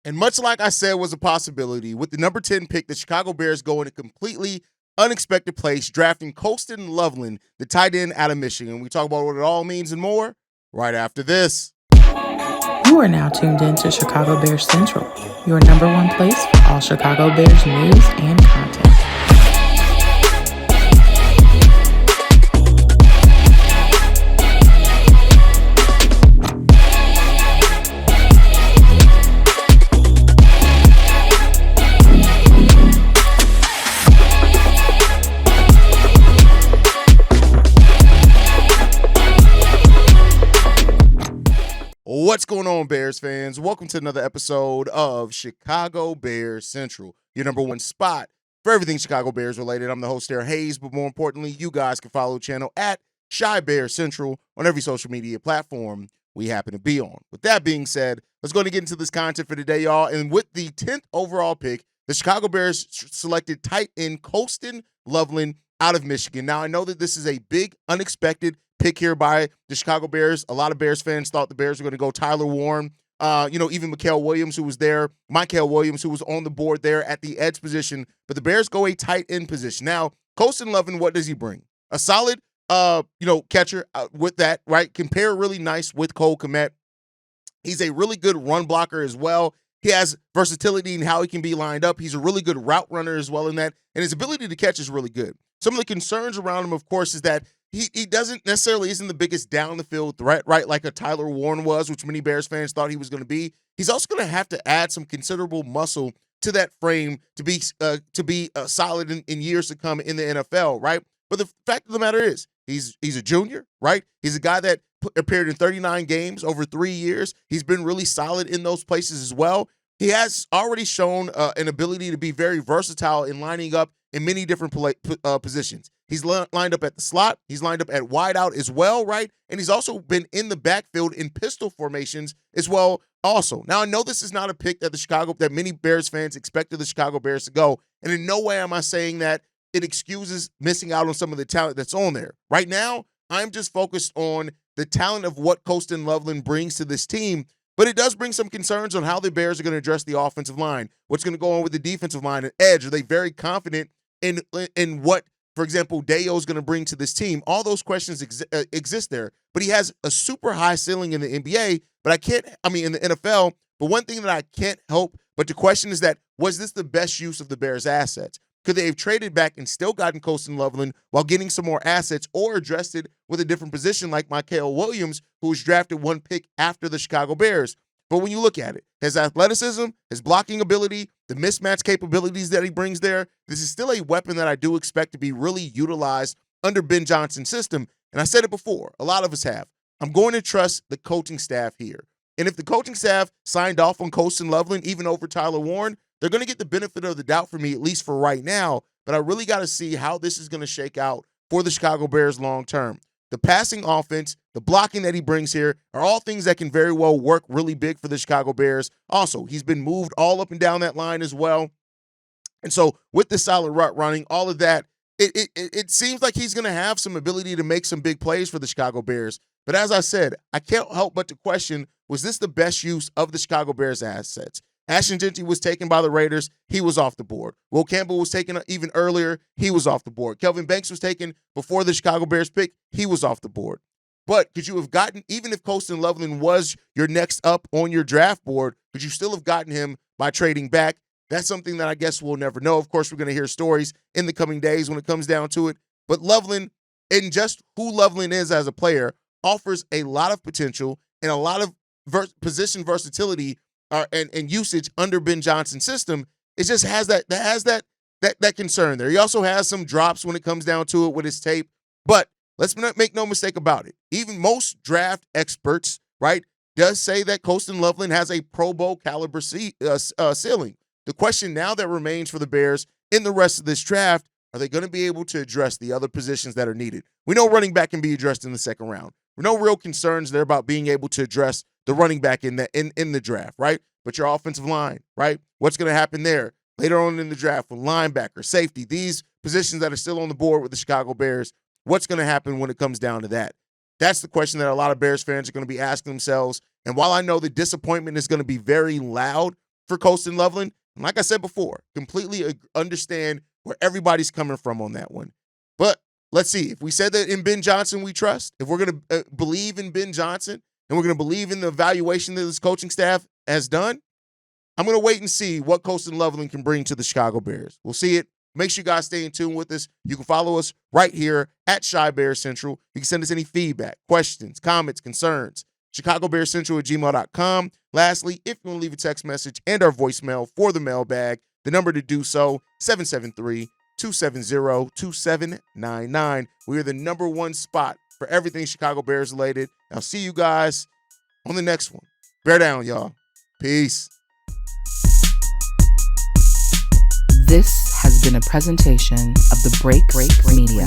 And much like I said was a possibility, with the number 10 pick, the Chicago Bears go in a completely unexpected place, drafting Colston Loveland, the tight end out of Michigan. We talk about what it all means and more right after this. You are now tuned in to Chicago Bears Central, your number one place for all Chicago Bears news and content. What's going on, Bears fans? Welcome to another episode of Chicago Bears Central, your number one spot for everything Chicago Bears related. I'm the host there, Haize, but more importantly, you guys can follow the channel at Chi Bears Central on every social media platform we happen to be on. With that being said, let's go and get into this content for today, y'all. And with the 10th overall pick, the Chicago Bears selected tight end Colston Loveland out of Michigan. Now, I know that this is a big, unexpected pick here by the Chicago Bears. A lot of Bears fans thought the Bears were going to go Tyler Warren, even Mykel Williams, who was there, Mykel Williams, who was on the board there at the edge position. But the Bears go a tight end position. Now, Colston Loveland, what does he bring? A solid, catcher with that, right? Compare really nice with Cole Kmet. He's a really good run blocker as well. He has versatility in how he can be lined up. He's a really good route runner as well in that. And his ability to catch is really good. Some of the concerns around him, of course, is that he doesn't necessarily isn't the biggest down the field threat, right? Like a Tyler Warren was, which many Bears fans thought he was going to be. He's also going to have to add some considerable muscle to that frame to be solid in years to come in the NFL, right? But the fact of the matter is, he's a junior, right? He's a guy that appeared in 39 games over 3 years. He's been really solid in those places as well. He has already shown an ability to be very versatile in lining up in many different positions. He's lined up at the slot. He's lined up at wideout as well, right? And he's also been in the backfield in pistol formations as well also. Now, I know this is not a pick that many Bears fans expected the Chicago Bears to go, and in no way am I saying that it excuses missing out on some of the talent that's on there. Right now, I'm just focused on the talent of what Colston Loveland brings to this team, but it does bring some concerns on how the Bears are going to address the offensive line. What's going to go on with the defensive line and edge? Are they very confident in what, for example, Dayo is going to bring to this team? All those questions exist there. But he has a super high ceiling in the NBA, in the NFL. But one thing that I can't help but to question is that, was this the best use of the Bears' assets? Could they have traded back and still gotten Colston Loveland while getting some more assets, or addressed it with a different position like Mykel Williams, who was drafted one pick after the Chicago Bears? But when you look at it, his athleticism, his blocking ability, the mismatch capabilities that he brings there, this is still a weapon that I do expect to be really utilized under Ben Johnson's system. And I said it before, a lot of us have. I'm going to trust the coaching staff here. And if the coaching staff signed off on Colston Loveland, even over Tyler Warren, they're going to get the benefit of the doubt for me, at least for right now. But I really got to see how this is going to shake out for the Chicago Bears long term. The passing offense, the blocking that he brings here are all things that can very well work really big for the Chicago Bears. Also, he's been moved all up and down that line as well. And so with the solid route running, all of that, it seems like he's going to have some ability to make some big plays for the Chicago Bears. But as I said, I can't help but to question, was this the best use of the Chicago Bears assets? Ashton Jeanty was taken by the Raiders. He was off the board. Will Campbell was taken even earlier. He was off the board. Kelvin Banks was taken before the Chicago Bears pick. He was off the board. But could you have gotten, even if Colston Loveland was your next up on your draft board, could you still have gotten him by trading back? That's something that I guess we'll never know. Of course, we're going to hear stories in the coming days when it comes down to it. But Loveland, and just who Loveland is as a player, offers a lot of potential and a lot of position versatility and usage under Ben Johnson's system. It just has that concern there. He also has some drops when it comes down to it with his tape. But let's not make no mistake about it. Even most draft experts, right, does say that Colston Loveland has a Pro Bowl caliber ceiling. The question now that remains for the Bears in the rest of this draft, are they going to be able to address the other positions that are needed? We know running back can be addressed in the second round. No real concerns there about being able to address the running back in the draft, right? But your offensive line, right? What's going to happen there later on in the draft with linebacker, safety, these positions that are still on the board with the Chicago Bears? What's going to happen when it comes down to that? That's the question that a lot of Bears fans are going to be asking themselves. And while I know the disappointment is going to be very loud, for Colston Loveland. And like I said before, completely understand where everybody's coming from on that one. But let's see. If we said that in Ben Johnson we trust, if we're going to believe in Ben Johnson and we're going to believe in the evaluation that this coaching staff has done, I'm going to wait and see what Colston Loveland can bring to the Chicago Bears. We'll see it. Make sure you guys stay in tune with us. You can follow us right here at Chi Bear Central. You can send us any feedback, questions, comments, concerns. ChicagoBearCentral@gmail.com. Lastly, if you want to leave a text message and our voicemail for the mailbag, the number to do so, 773-270-2799. We are the number one spot for everything Chicago Bears related. I'll see you guys on the next one. Bear down, y'all. Peace. This has been a presentation of the Break Media.